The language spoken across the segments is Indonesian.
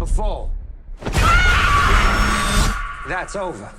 before. That's over.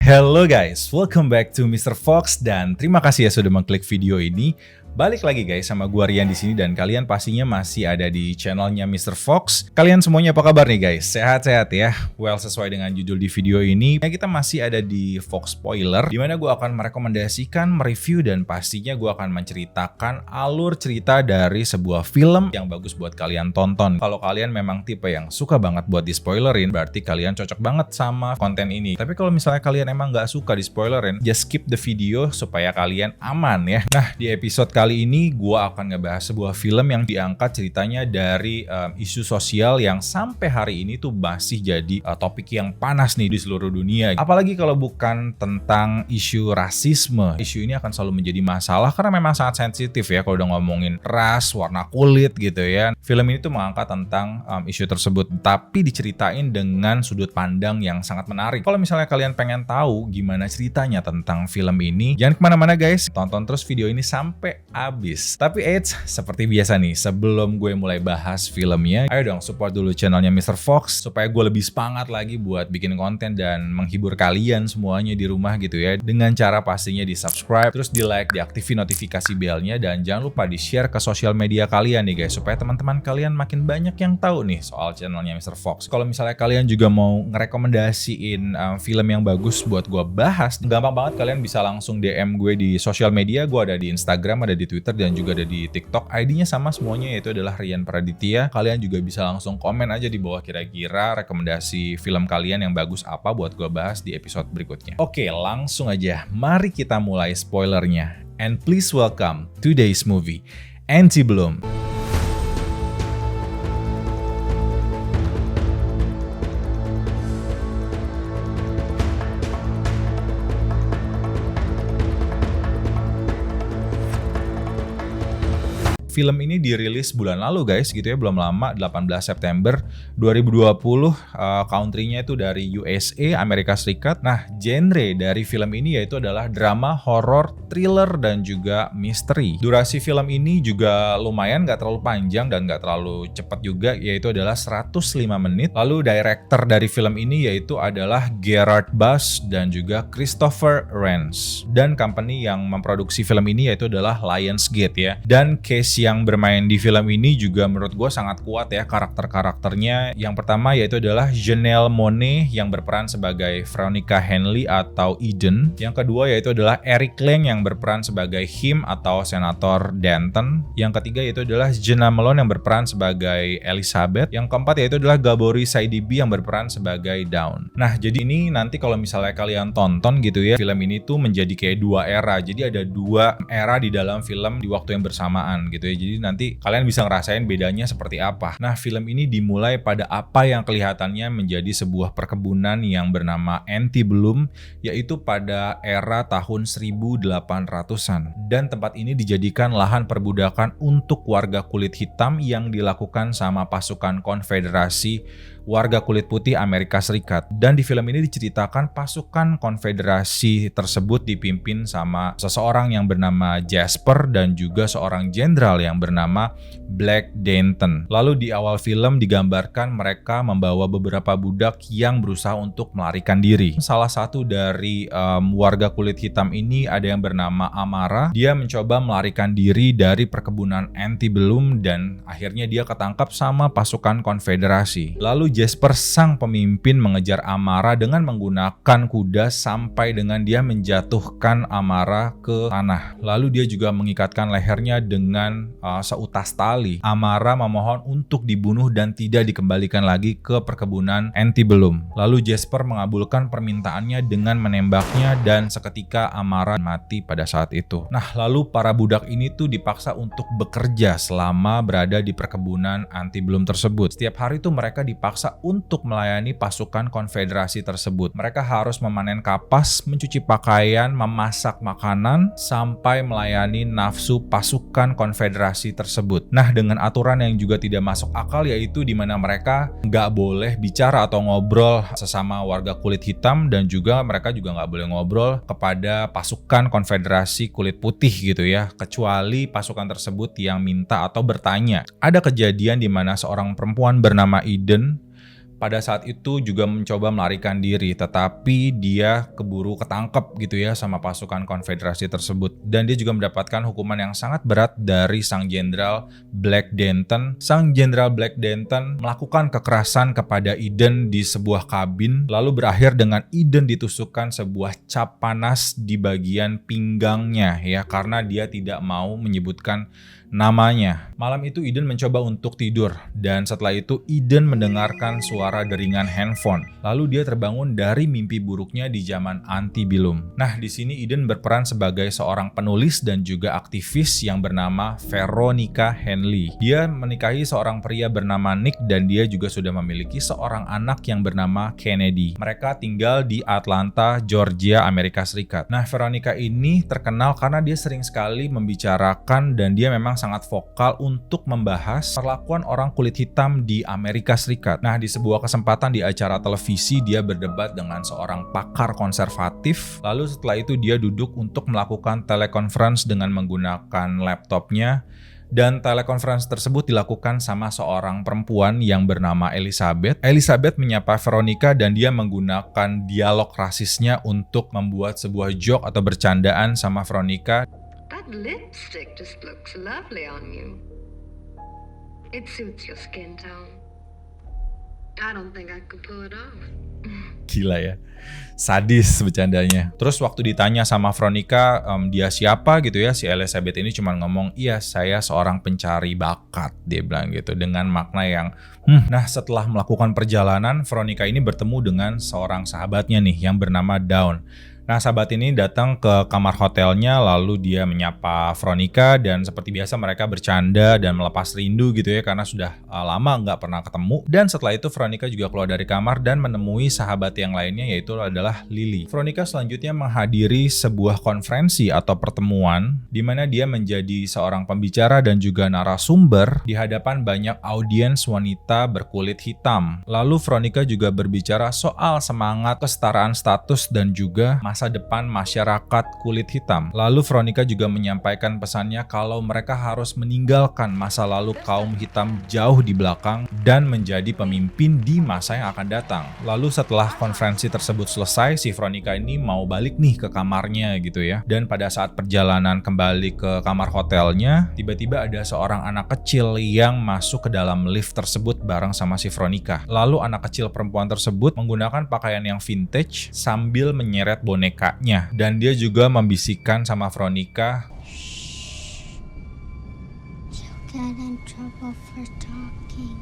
Hello guys, welcome back to Mr. Fox dan terima kasih ya sudah mengklik video ini. Balik lagi guys sama gua Rian di sini dan kalian pastinya masih ada di channelnya Mr. Fox. Kalian semuanya apa kabar nih guys? Sehat-sehat ya? Well, sesuai dengan judul di video ini, kita masih ada di Fox Spoiler, dimana gua akan merekomendasikan, mereview dan pastinya gua akan menceritakan alur cerita dari sebuah film yang bagus buat kalian tonton. Kalau kalian memang tipe yang suka banget buat di spoilerin, berarti kalian cocok banget sama konten ini. Tapi kalau misalnya kalian emang nggak suka di spoilerin, just skip the video supaya kalian aman ya. Nah, di episode kali ini gue akan ngebahas sebuah film yang diangkat ceritanya dari isu sosial yang sampai hari ini tuh masih jadi topik yang panas nih di seluruh dunia. Apalagi kalau bukan tentang isu rasisme. Isu ini akan selalu menjadi masalah karena memang sangat sensitif ya kalau udah ngomongin ras, warna kulit gitu ya. Film ini tuh mengangkat tentang isu tersebut, tapi diceritain dengan sudut pandang yang sangat menarik. Kalau misalnya kalian pengen tahu gimana ceritanya tentang film ini, jangan kemana-mana guys, tonton terus video ini sampai habis. Tapi seperti biasa nih, sebelum gue mulai bahas filmnya, ayo dong support dulu channelnya Mr. Fox supaya gue lebih semangat lagi buat bikin konten dan menghibur kalian semuanya di rumah gitu ya, dengan cara pastinya di subscribe, terus di like, diaktifin notifikasi belnya, dan jangan lupa di share ke sosial media kalian nih guys, supaya teman-teman kalian makin banyak yang tahu nih soal channelnya Mr. Fox. Kalau misalnya kalian juga mau ngerekomendasiin film yang bagus buat gue bahas, gampang banget, kalian bisa langsung DM gue di sosial media. Gue ada di Instagram, ada di Twitter, dan juga ada di TikTok. ID-nya sama semuanya, yaitu adalah Rian Praditya. Kalian juga bisa langsung komen aja di bawah kira-kira rekomendasi film kalian yang bagus apa buat gue bahas di episode berikutnya. Oke, langsung aja. Mari kita mulai spoilernya. And please welcome today's movie, Antebellum. Film ini dirilis bulan lalu guys gitu ya, belum lama, 18 September 2020. Country-nya itu dari USA, Amerika Serikat. Nah, genre dari film ini yaitu adalah drama, horor, thriller, dan juga misteri. Durasi film ini juga lumayan, gak terlalu panjang dan gak terlalu cepat juga, yaitu adalah 105 menit. Lalu director dari film ini yaitu adalah Gerard Butts dan juga Christopher Rains. Dan company yang memproduksi film ini yaitu adalah Lionsgate ya. Dan case yang bermain di film ini juga menurut gue sangat kuat ya karakter-karakternya. Yang pertama yaitu adalah Janelle Monáe yang berperan sebagai Veronica Henley atau Eden. Yang kedua yaitu adalah Eric Lang yang berperan sebagai Him atau Senator Denton. Yang ketiga yaitu adalah Jena Malone yang berperan sebagai Elizabeth. Yang keempat yaitu adalah Gabori Sidibe yang berperan sebagai Dawn. Nah, jadi ini nanti kalau misalnya kalian tonton gitu ya, film ini tuh menjadi kayak dua era. Jadi ada dua era di dalam film di waktu yang bersamaan gitu ya. Jadi nanti kalian bisa ngerasain bedanya seperti apa. Nah, film ini dimulai pada apa yang kelihatannya menjadi sebuah perkebunan yang bernama Antebellum, yaitu pada era tahun 1800-an. Dan tempat ini dijadikan lahan perbudakan untuk warga kulit hitam yang dilakukan sama pasukan konfederasi warga kulit putih Amerika Serikat. Dan di film ini diceritakan pasukan konfederasi tersebut dipimpin sama seseorang yang bernama Jasper dan juga seorang jenderal yang bernama Black Denton. Lalu di awal film digambarkan mereka membawa beberapa budak yang berusaha untuk melarikan diri. Salah satu dari warga kulit hitam ini ada yang bernama Amara. Dia mencoba melarikan diri dari perkebunan Antebellum dan akhirnya dia ketangkap sama pasukan konfederasi. Lalu Jasper sang pemimpin mengejar Amara dengan menggunakan kuda sampai dengan dia menjatuhkan Amara ke tanah. Lalu dia juga mengikatkan lehernya dengan seutas tali. Amara memohon untuk dibunuh dan tidak dikembalikan lagi ke perkebunan Antebellum. Lalu Jasper mengabulkan permintaannya dengan menembaknya dan seketika Amara mati pada saat itu. Nah, lalu para budak ini tuh dipaksa untuk bekerja selama berada di perkebunan Antebellum tersebut. Setiap hari tuh mereka dipaksa dipaksa untuk melayani pasukan konfederasi tersebut. Mereka harus memanen kapas, mencuci pakaian, memasak makanan, sampai melayani nafsu pasukan konfederasi tersebut. Nah, dengan aturan yang juga tidak masuk akal, yaitu di mana mereka nggak boleh bicara atau ngobrol sesama warga kulit hitam, dan juga mereka juga nggak boleh ngobrol kepada pasukan konfederasi kulit putih gitu ya, kecuali pasukan tersebut yang minta atau bertanya. Ada kejadian di mana seorang perempuan bernama Eden pada saat itu juga mencoba melarikan diri, tetapi dia keburu ketangkep gitu ya sama pasukan konfederasi tersebut. Dan dia juga mendapatkan hukuman yang sangat berat dari sang jenderal Black Denton. Sang jenderal Black Denton melakukan kekerasan kepada Eden di sebuah kabin, lalu berakhir dengan Eden ditusukkan sebuah cap panas di bagian pinggangnya ya, karena dia tidak mau menyebutkan namanya. Malam itu Eden mencoba untuk tidur, dan setelah itu Eden mendengarkan suara deringan handphone. Lalu dia terbangun dari mimpi buruknya di zaman Antebellum. Nah, di sini Eden berperan sebagai seorang penulis dan juga aktivis yang bernama Veronica Henley. Dia menikahi seorang pria bernama Nick, dan dia juga sudah memiliki seorang anak yang bernama Kennedy. Mereka tinggal di Atlanta, Georgia, Amerika Serikat. Nah, Veronica ini terkenal karena dia sering sekali membicarakan dan dia memang sangat vokal untuk membahas perlakuan orang kulit hitam di Amerika Serikat. Nah, di sebuah kesempatan di acara televisi, dia berdebat dengan seorang pakar konservatif. Lalu setelah itu dia duduk untuk melakukan telekonferensi dengan menggunakan laptopnya. Dan telekonferensi tersebut dilakukan sama seorang perempuan yang bernama Elizabeth. Elizabeth menyapa Veronica dan dia menggunakan dialog rasisnya untuk membuat sebuah joke atau bercandaan sama Veronica. That lipstick just looks lovely on you. It suits your skin tone. I don't think I could pull it off. Gila ya, sadis bercandanya. Terus waktu ditanya sama Veronica, dia siapa gitu ya, si Elizabeth ini cuma ngomong, iya saya seorang pencari bakat, dia bilang gitu dengan makna yang Nah, setelah melakukan perjalanan, Veronica ini bertemu dengan seorang sahabatnya nih yang bernama Dawn. Nah, sahabat ini datang ke kamar hotelnya, lalu dia menyapa Veronica, dan seperti biasa mereka bercanda dan melepas rindu gitu ya, karena sudah lama nggak pernah ketemu. Dan setelah itu Veronica juga keluar dari kamar dan menemui sahabat yang lainnya, yaitu adalah Lily. Veronica selanjutnya menghadiri sebuah konferensi atau pertemuan, di mana dia menjadi seorang pembicara dan juga narasumber di hadapan banyak audiens wanita berkulit hitam. Lalu Veronica juga berbicara soal semangat kesetaraan status dan juga masa depan masyarakat kulit hitam. Lalu Veronica juga menyampaikan pesannya kalau mereka harus meninggalkan masa lalu kaum hitam jauh di belakang dan menjadi pemimpin di masa yang akan datang. Lalu setelah konferensi tersebut selesai, si Veronica ini mau balik nih ke kamarnya gitu ya. Dan pada saat perjalanan kembali ke kamar hotelnya, tiba-tiba ada seorang anak kecil yang masuk ke dalam lift tersebut bareng sama si Veronica. Lalu anak kecil perempuan tersebut menggunakan pakaian yang vintage sambil menyeret bonekanya, dan dia juga membisikkan sama Veronica, Get in trouble for talking.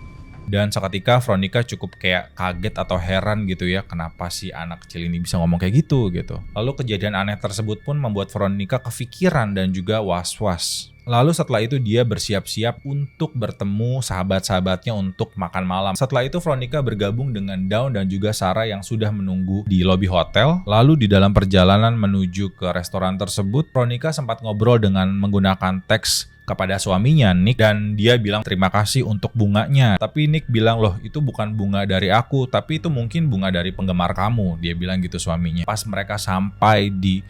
dan seketika Veronica cukup kayak kaget atau heran gitu ya, kenapa sih anak kecil ini bisa ngomong kayak gitu. Lalu kejadian aneh tersebut pun membuat Veronica kepikiran dan juga was-was. Lalu setelah itu dia bersiap-siap untuk bertemu sahabat-sahabatnya untuk makan malam. Setelah itu Veronica bergabung dengan Dawn dan juga Sarah yang sudah menunggu di lobi hotel. Lalu di dalam perjalanan menuju ke restoran tersebut, Veronica sempat ngobrol dengan menggunakan teks kepada suaminya Nick, dan dia bilang terima kasih untuk bunganya. Tapi Nick bilang, loh itu bukan bunga dari aku, tapi itu mungkin bunga dari penggemar kamu, dia bilang gitu suaminya. Pas mereka sampai di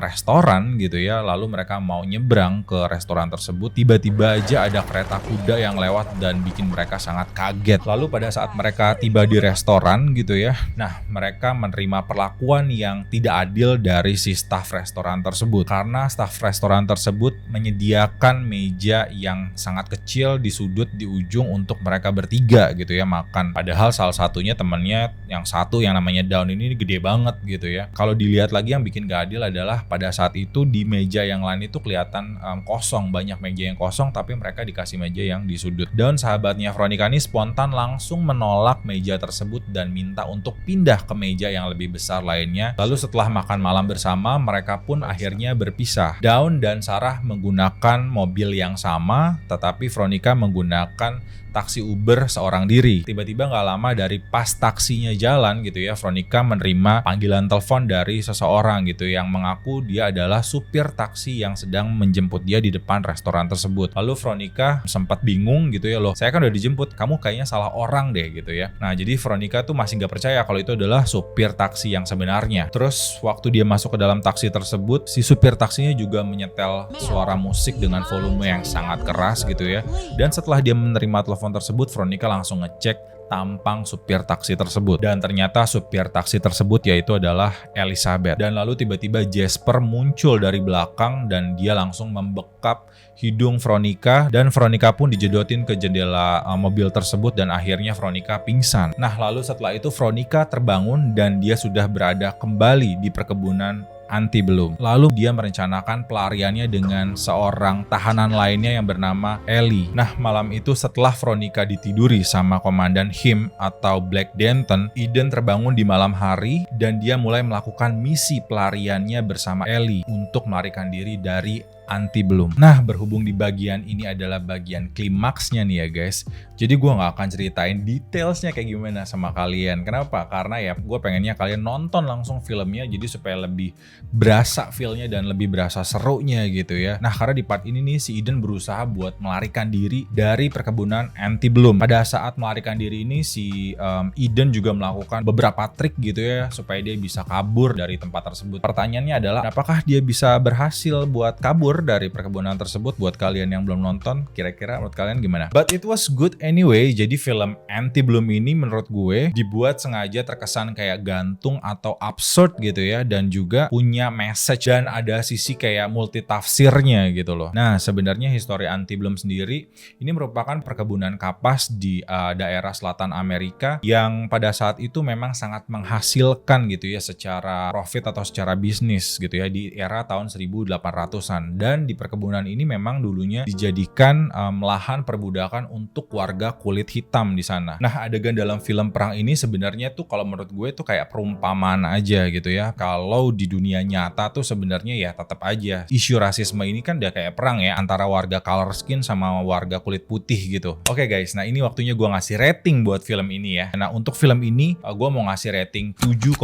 restoran gitu ya, lalu mereka mau nyebrang ke restoran tersebut, tiba-tiba aja ada kereta kuda yang lewat dan bikin mereka sangat kaget. Lalu pada saat mereka tiba di restoran gitu ya, nah mereka menerima perlakuan yang tidak adil dari si staf restoran tersebut, karena staf restoran tersebut menyediakan meja yang sangat kecil di sudut di ujung untuk mereka bertiga gitu ya makan. Padahal salah satunya temannya yang satu yang namanya Dawn ini gede banget gitu ya. Kalau dilihat lagi yang bikin gak adil adalah pada saat itu di meja yang lain itu kelihatan kosong, banyak meja yang kosong, tapi mereka dikasih meja yang di sudut. Dan sahabatnya Veronica ini spontan langsung menolak meja tersebut dan minta untuk pindah ke meja yang lebih besar lainnya. Lalu setelah makan malam bersama, mereka pun akhirnya berpisah. Dawn dan Sarah menggunakan mobil mobil yang sama, tetapi Veronica menggunakan taksi Uber seorang diri. Tiba-tiba nggak lama dari pas taksinya jalan gitu ya, Veronica menerima panggilan telepon dari seseorang gitu yang mengaku dia adalah supir taksi yang sedang menjemput dia di depan restoran tersebut. Lalu Veronica sempat bingung gitu ya, loh saya kan udah dijemput, kamu kayaknya salah orang deh gitu ya. Nah jadi Veronica tuh masih nggak percaya kalau itu adalah supir taksi yang sebenarnya. Terus waktu dia masuk ke dalam taksi tersebut, si supir taksinya juga menyetel suara musik dengan volume yang sangat keras gitu ya. Dan setelah dia menerima telepon tersebut, Veronica langsung ngecek tampang supir taksi tersebut. Dan ternyata supir taksi tersebut yaitu adalah Elizabeth. Dan lalu tiba-tiba Jasper muncul dari belakang dan dia langsung membekap hidung Veronica. Dan Veronica pun dijedotin ke jendela mobil tersebut dan akhirnya Veronica pingsan. Nah lalu setelah itu Veronica terbangun dan dia sudah berada kembali di perkebunan Antebellum. Lalu dia merencanakan pelariannya dengan seorang tahanan lainnya yang bernama Ellie. Nah malam itu setelah Veronica ditiduri sama Komandan Him atau Black Denton, Eden terbangun di malam hari dan dia mulai melakukan misi pelariannya bersama Ellie untuk melarikan diri dari Antebellum. Nah berhubung di bagian ini adalah bagian klimaksnya nih ya guys, jadi gue gak akan ceritain detailsnya kayak gimana sama kalian. Kenapa? Karena ya gue pengennya kalian nonton langsung filmnya, jadi supaya lebih berasa feelnya dan lebih berasa serunya gitu ya. Nah karena di part ini nih si Eden berusaha buat melarikan diri dari perkebunan Antebellum. Pada saat melarikan diri ini si Eden juga melakukan beberapa trik gitu ya supaya dia bisa kabur dari tempat tersebut. Pertanyaannya adalah apakah dia bisa berhasil buat kabur dari perkebunan tersebut? Buat kalian yang belum nonton, kira-kira menurut kalian gimana? But it was good anyway. Jadi film Antebellum ini menurut gue dibuat sengaja terkesan kayak gantung atau absurd gitu ya, dan juga punya message dan ada sisi kayak multitafsirnya gitu loh. Nah sebenarnya histori Antebellum sendiri ini merupakan perkebunan kapas di daerah selatan Amerika yang pada saat itu memang sangat menghasilkan gitu ya secara profit atau secara bisnis gitu ya di era tahun 1800-an. Dan di perkebunan ini memang dulunya dijadikan lahan perbudakan untuk warga kulit hitam di sana. Nah adegan dalam film perang ini sebenarnya tuh kalau menurut gue tuh kayak perumpamaan aja gitu ya. Kalau di dunia nyata tuh sebenarnya ya tetap aja isu rasisme ini kan udah kayak perang ya antara warga color skin sama warga kulit putih gitu. Oke guys, nah ini waktunya gue ngasih rating buat film ini ya. Nah untuk film ini gue mau ngasih rating 7,5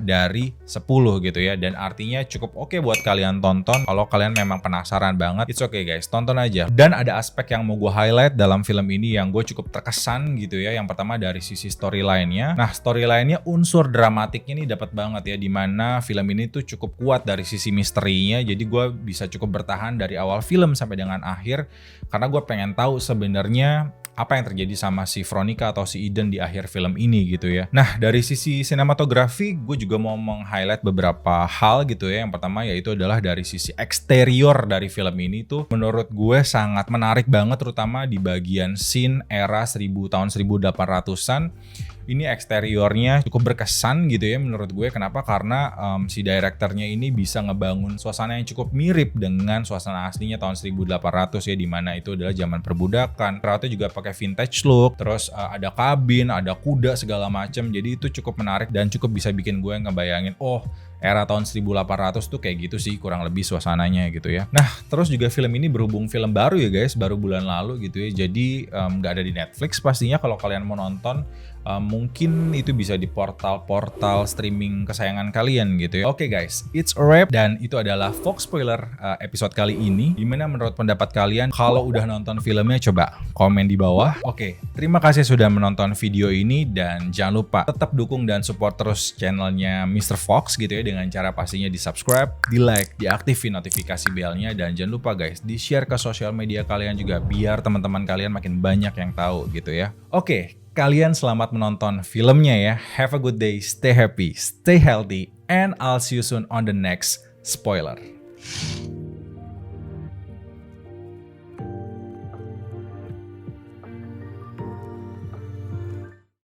dari 10 gitu ya. Dan artinya cukup oke buat kalian tonton. Kalau kalian memang penasaran banget, it's okay guys, tonton aja. Dan ada aspek yang mau gue highlight dalam film ini yang gue cukup terkesan gitu ya. Yang pertama dari sisi storyline-nya. Nah storyline-nya unsur dramatiknya ini dapat banget ya, dimana film ini tuh cukup kuat dari sisi misterinya. Jadi gue bisa cukup bertahan dari awal film sampai dengan akhir karena gue pengen tahu sebenarnya apa yang terjadi sama si Veronica atau si Eden di akhir film ini gitu ya. Nah dari sisi sinematografi gue juga mau meng-highlight beberapa hal gitu ya. Yang pertama yaitu adalah dari sisi eksterior dari film ini tuh menurut gue sangat menarik banget, terutama di bagian scene era tahun 1800-an. Ini eksteriornya cukup berkesan gitu ya menurut gue. Kenapa? Karena si direkturnya ini bisa ngebangun suasana yang cukup mirip dengan suasana aslinya tahun 1800 ya, dimana itu adalah zaman perbudakan. Perawatnya juga pakai vintage look, terus ada kabin, ada kuda segala macam. Jadi itu cukup menarik dan cukup bisa bikin gue ngebayangin, oh era tahun 1800 tuh kayak gitu sih kurang lebih suasananya gitu ya. Nah terus juga film ini berhubung film baru ya guys, baru bulan lalu gitu ya. Jadi nggak ada di Netflix pastinya. Kalau kalian mau nonton mungkin itu bisa di portal-portal streaming kesayangan kalian gitu ya. Oke guys, it's a wrap dan itu adalah Fox Spoiler episode kali ini. Gimana menurut pendapat kalian? Kalau udah nonton filmnya coba komen di bawah. Oke, terima kasih sudah menonton video ini dan jangan lupa tetap dukung dan support terus channelnya Mr. Fox gitu ya, dengan cara pastinya di subscribe, di like, diaktifin notifikasi belnya, dan jangan lupa guys di share ke sosial media kalian juga biar teman-teman kalian makin banyak yang tahu gitu ya. Oke, kalian selamat menonton filmnya ya. Have a good day, stay happy, stay healthy, and I'll see you soon on the next spoiler.